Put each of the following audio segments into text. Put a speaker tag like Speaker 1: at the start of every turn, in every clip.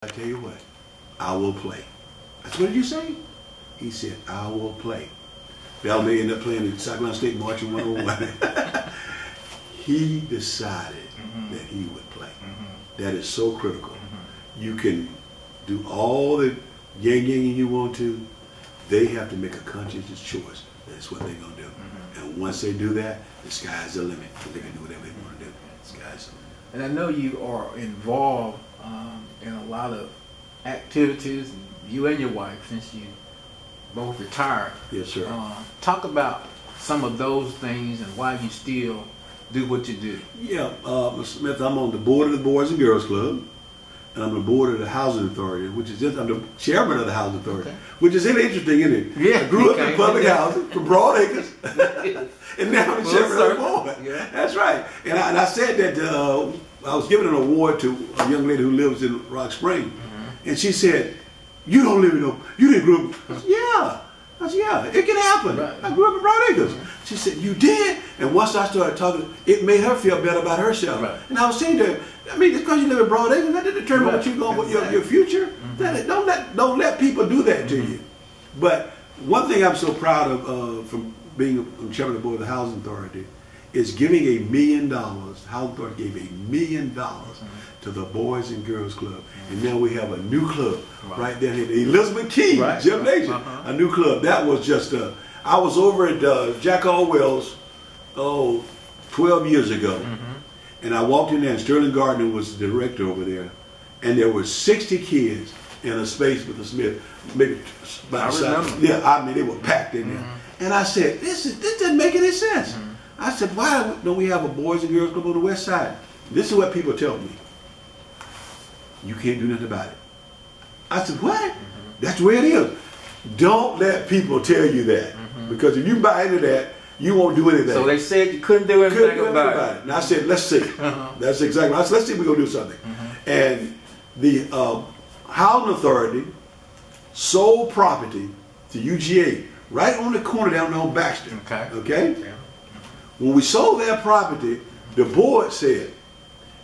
Speaker 1: I tell you what, I will play. That's what did you say? He said, I will play. Bellamy ended up playing the South Carolina State Marching 101. He decided that he would play. That is so critical. You can do all the yang you want to. They have to make a conscientious choice. That's what they're going to do. And once they do that, the sky's the limit. They can do whatever they want to do. The sky's the limit.
Speaker 2: And I know you are involved in a lot of activities, you and your wife, since you both retired.
Speaker 1: Yes, sir.
Speaker 2: Talk about some of those things and why you still do what you do.
Speaker 1: Yeah, Mr. Smith, I'm on the board of the Boys and Girls Club, and I'm on the board of the Housing Authority, which is just, I'm the chairman of the Housing Authority, which is interesting, isn't it?
Speaker 2: Yeah.
Speaker 1: I grew up in public housing from Broad Acres, and now I'm the chairman of the board.
Speaker 2: Yeah.
Speaker 1: That's right. And I said that I was giving an award to a young lady who lives in Rock Spring, and she said, "You don't live in you didn't grow up." I said, "Yeah." I said, "Yeah, it can happen."
Speaker 2: Right.
Speaker 1: I grew up in Broad Acres. She said, "You did?" And once I started talking, it made her feel better about herself.
Speaker 2: Right.
Speaker 1: And I was saying to her, I mean, just because you live in Broad Acres, that doesn't determine what you're going with your future. Don't let people do that to you. But one thing I'm so proud of from being chairman of the board of the Housing Authority is giving $1 million. The Housing Authority gave $1 million to the Boys and Girls Club. And now we have a new club right there in Elizabeth Key Gymnasium. A new club. That was just, I was over at Jack Hall Wells, 12 years ago. And I walked in there and Sterling Gardner was the director over there. And there were 60 kids in a space with the Smith, maybe about
Speaker 2: I remember.
Speaker 1: Yeah, I mean, they were packed in there. And I said, this doesn't make any sense. I said, why don't we have a Boys and Girls Club on the West Side? This is what people tell me. You can't do nothing about it. I said, what? That's the way it is. Don't let people tell you that. Because if you buy into that, you won't do anything.
Speaker 2: So they said you couldn't do anything about it.
Speaker 1: And I said, let's see. That's exactly. I said, let's see if we're going to do something. And the Housing Authority sold property to UGA right on the corner down there on Baxter. Okay? When we sold that property, the board said,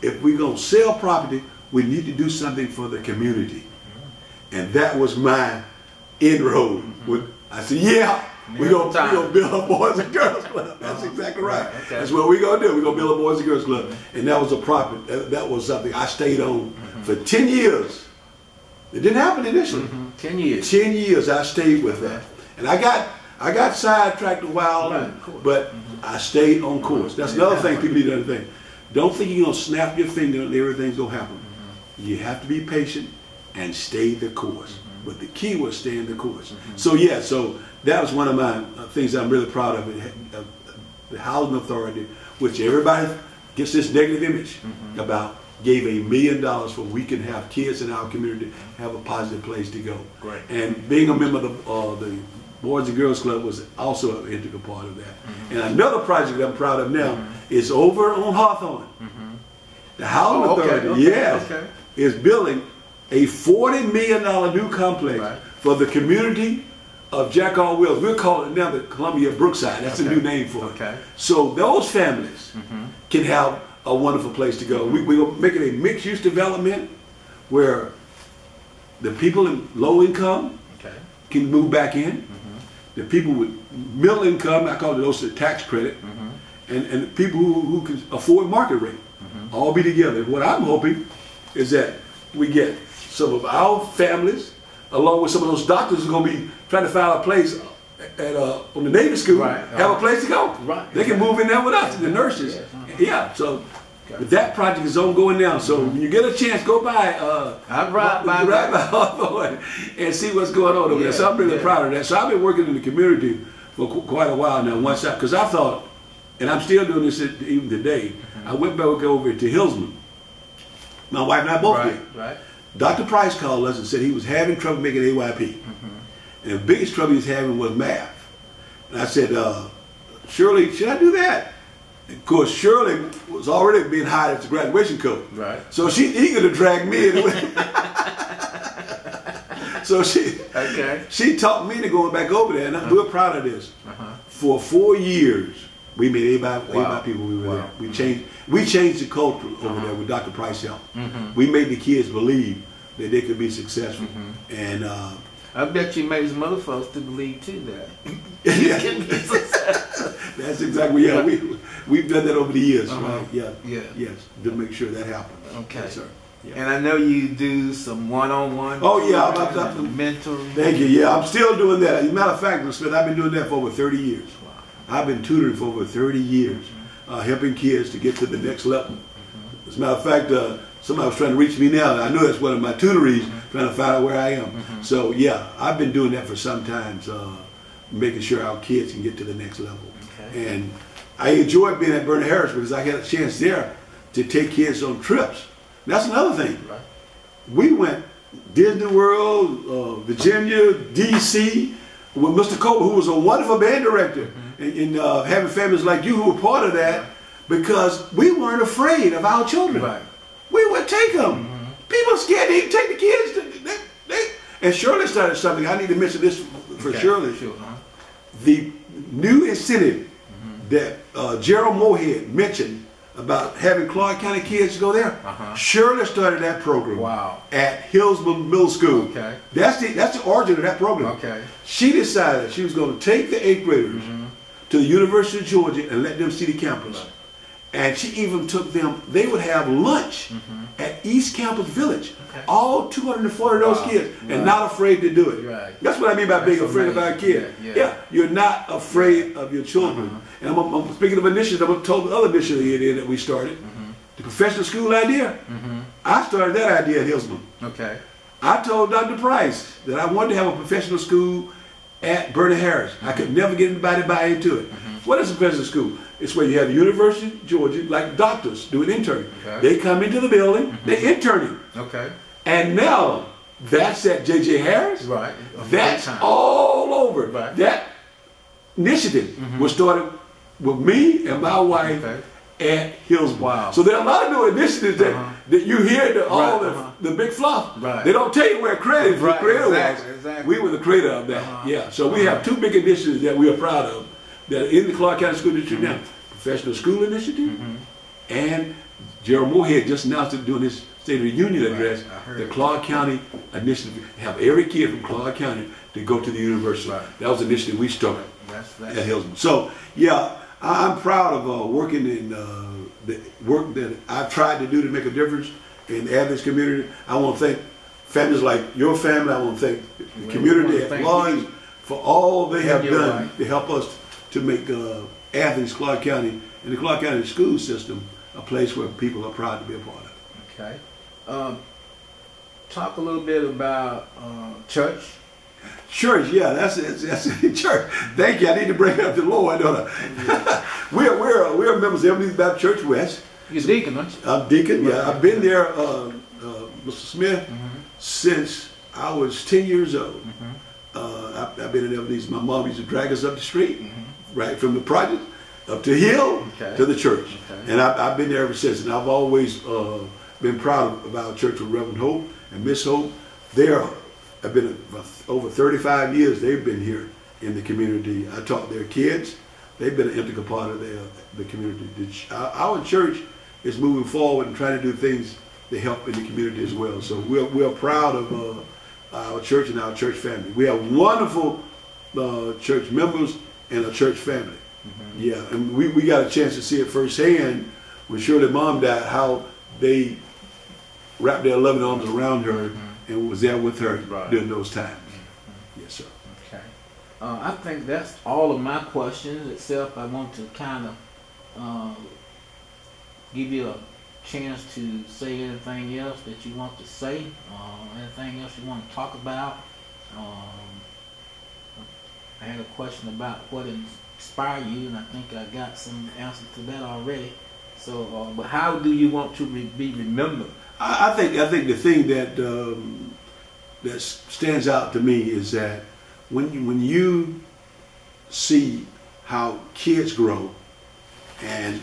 Speaker 1: if we're going to sell property, we need to do something for the community. And that was my inroad. I said, yeah, we're going to build a Boys and Girls Club. That's exactly right. That's what we're going to do. We're going to build a Boys and Girls Club. And that was a property. That was something I stayed on for 10 years. It didn't happen initially.
Speaker 2: 10 years.
Speaker 1: 10 years I stayed with that. And I got sidetracked a while, but I stayed on course. That's another thing people need to understand. Don't think you're going to snap your finger and everything's going to happen. You have to be patient and stay the course. But the key was staying the course. So yeah, so that was one of my things I'm really proud of. The Housing Authority, which everybody gets this negative image about, gave $1 million for we can have kids in our community have a positive place to go.
Speaker 2: Great.
Speaker 1: And being a member of the Boys and Girls Club was also an integral part of that. And another project that I'm proud of now is over on Hawthorne. The Housing Authority, is building a $40 million new complex for the community of Jack Hall Wells. We're calling it now the Columbia Brookside. That's the new name for it. So those families can have a wonderful place to go. We're making a mixed-use development where the people in low income can move back in. The people with middle income, I call it those tax credit, and the people who can afford market rate, all be together. What I'm hoping is that we get some of our families, along with some of those doctors who are going to be trying to find a place at on the Navy School, have a place to go. They can move in there with us, the nurses. Yeah, so but that project is ongoing now. So when you get a chance, go by.
Speaker 2: I'll ride by
Speaker 1: Hawthorne and see what's going on over there. So I'm really proud of that. So I've been working in the community for quite a while now. Because I thought, and I'm still doing this even today. I went back over to Hillsman. My wife and I both did. Dr. Price called us and said he was having trouble making AYP. And the biggest trouble he was having was math. And I said, Shirley, should I do that? And of course, Shirley was already being hired as a graduation coach. So she's eager to drag me in. So she taught me to going back over there, and we're proud of this. For 4 years, we made A people we were there. We changed the culture over there with Dr. Price help. We made the kids believe that they could be successful. And
Speaker 2: I bet you made some other folks to believe too that
Speaker 1: yeah,
Speaker 2: can be successful.
Speaker 1: that's exactly we've done that over the years, right? Yeah,
Speaker 2: Yeah.
Speaker 1: yes, to make sure that happens.
Speaker 2: Okay.
Speaker 1: Yes, sir. Yeah.
Speaker 2: And I know you do some one-on-one.
Speaker 1: Oh yeah, I'm
Speaker 2: mentoring.
Speaker 1: Thank you. Yeah, I'm still doing that. As a matter of fact, Mr. Smith, I've been doing that for over 30 years.
Speaker 2: Wow.
Speaker 1: I've been tutoring for over 30 years, helping kids to get to the next level. As a matter of fact, somebody was trying to reach me now. I know that's one of my tutorees, trying to find out where I am. So yeah, I've been doing that for some time, making sure our kids can get to the next level.
Speaker 2: Okay.
Speaker 1: And I enjoy being at Bernard Harris because I had a chance there to take kids on trips. That's another thing.
Speaker 2: Right.
Speaker 1: We went Disney World, Virginia, D.C. with Mr. Cole, who was a wonderful band director, and having families like you who were part of that, because we weren't afraid of our children.
Speaker 2: Right.
Speaker 1: We would take them. People scared to even take the kids. And Shirley started something. I need to mention this for Shirley.
Speaker 2: Sure.
Speaker 1: The new incentive that Gerald Moorhead mentioned about having Clark County kids go there. Shirley started that program.
Speaker 2: Wow.
Speaker 1: At Hillsborough Middle School.
Speaker 2: Okay.
Speaker 1: That's the origin of that program.
Speaker 2: Okay.
Speaker 1: She decided she was going to take the 8th graders to the University of Georgia and let them see the campus.
Speaker 2: Right.
Speaker 1: And she even took them, they would have lunch at East Campus Village.
Speaker 2: Okay.
Speaker 1: All 240 of those kids, and not afraid to do it.
Speaker 2: Right.
Speaker 1: That's what I mean by being afraid of our kids.
Speaker 2: Yeah.
Speaker 1: You're not afraid of your children. And I'm speaking of initiatives, I'm going to tell the other initiative that we started, the professional school idea. I started that idea at Hillsborough.
Speaker 2: Okay.
Speaker 1: I told Dr. Price that I wanted to have a professional school at Bernard Harris. I could never get anybody to buy into it. What is a professional school? It's where you have the University of Georgia, like doctors do an intern.
Speaker 2: Okay.
Speaker 1: They come into the building, they're interning.
Speaker 2: Okay.
Speaker 1: And now that's at J.J. Harris.
Speaker 2: Right.
Speaker 1: That's all over.
Speaker 2: Right.
Speaker 1: That initiative was started with me and my wife at Hillsborough.
Speaker 2: Wow.
Speaker 1: So there are a lot of new initiatives that you hear the big fluff.
Speaker 2: Right.
Speaker 1: They don't tell you where credit
Speaker 2: Right.
Speaker 1: the creator
Speaker 2: Exactly.
Speaker 1: was.
Speaker 2: Exactly.
Speaker 1: We were the creator of that. Yeah. So we have two big initiatives that we are proud of that are in the Clark County School District now. Professional School Initiative and Gerald Moorhead just announced it during his State of the Union address, the Clark County Initiative. Have every kid from Clark County to go to the university.
Speaker 2: Right.
Speaker 1: That was the initiative we started
Speaker 2: That's
Speaker 1: at Hillsborough. So yeah, I'm proud of working in the work that I've tried to do to make a difference in the Athens community. I want to thank families like your family. I want to thank the community at large for all they have done to help us to make Athens, Clark County, and the Clark County school system a place where people are proud to be a part of.
Speaker 2: Okay. Talk a little bit about church.
Speaker 1: Church, yeah, that's church. Thank you. I need to bring up the Lord, don't I? we're members of Ebenezer Baptist Church West.
Speaker 2: You're deacon, aren't you?
Speaker 1: I'm deacon. Yeah, I've been there, Mr. Smith, since I was 10 years old. I've been in Ebenezer. My mom used to drag us up the street, right from the project up to Hill to the church, and I've been there ever since. And I've always been proud of our church with Reverend Hope and Miss Hope. I've been over 35 years. They've been here in the community. I taught their kids. They've been an integral part of the community. Our church is moving forward and trying to do things to help in the community as well. So we're proud of our church and our church family. We have wonderful church members and a church family. Yeah, and we got a chance to see it firsthand when Shirley's mom died, how they wrapped their loving arms around her and was there with her during those times. Yes, sir.
Speaker 2: Okay. I think that's all of my questions, except I want to kind of give you a chance to say anything else that you want to say, anything else you want to talk about. I had a question about what inspired you, and I think I got some answer to that already. So, but how do you want to be remembered?
Speaker 1: I think the thing that stands out to me is that when you see how kids grow and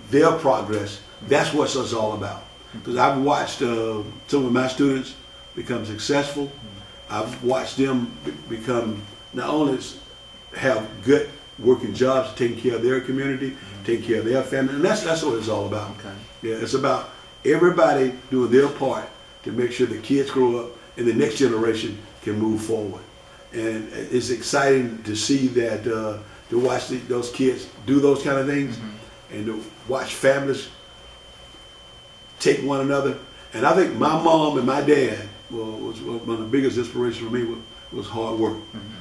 Speaker 1: their progress, that's what it's all about. Because I've watched some of my students become successful. I've watched them become, not only have good working jobs, taking care of their community, taking care of their family, and that's what it's all about.
Speaker 2: Okay.
Speaker 1: Yeah, it's about everybody doing their part to make sure the kids grow up and the next generation can move forward. And it's exciting to see that, to watch those kids do those kind of things, and to watch families take one another. And I think my mom and my dad was one of the biggest inspirations for me was hard work.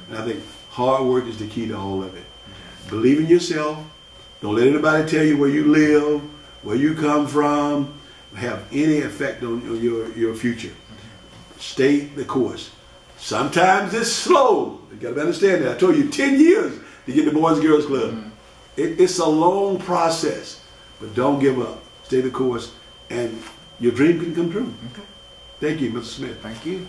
Speaker 1: And I think hard work is the key to all of it. Believe in yourself. Don't let anybody tell you where you live, where you come from, have any effect on your future. Stay the course. Sometimes it's slow. You got to understand that. I told you 10 years to get the Boys and Girls Club. It's a long process, but don't give up. Stay the course, and your dream can come true.
Speaker 2: Okay.
Speaker 1: Thank you, Mr. Smith.
Speaker 2: Thank you.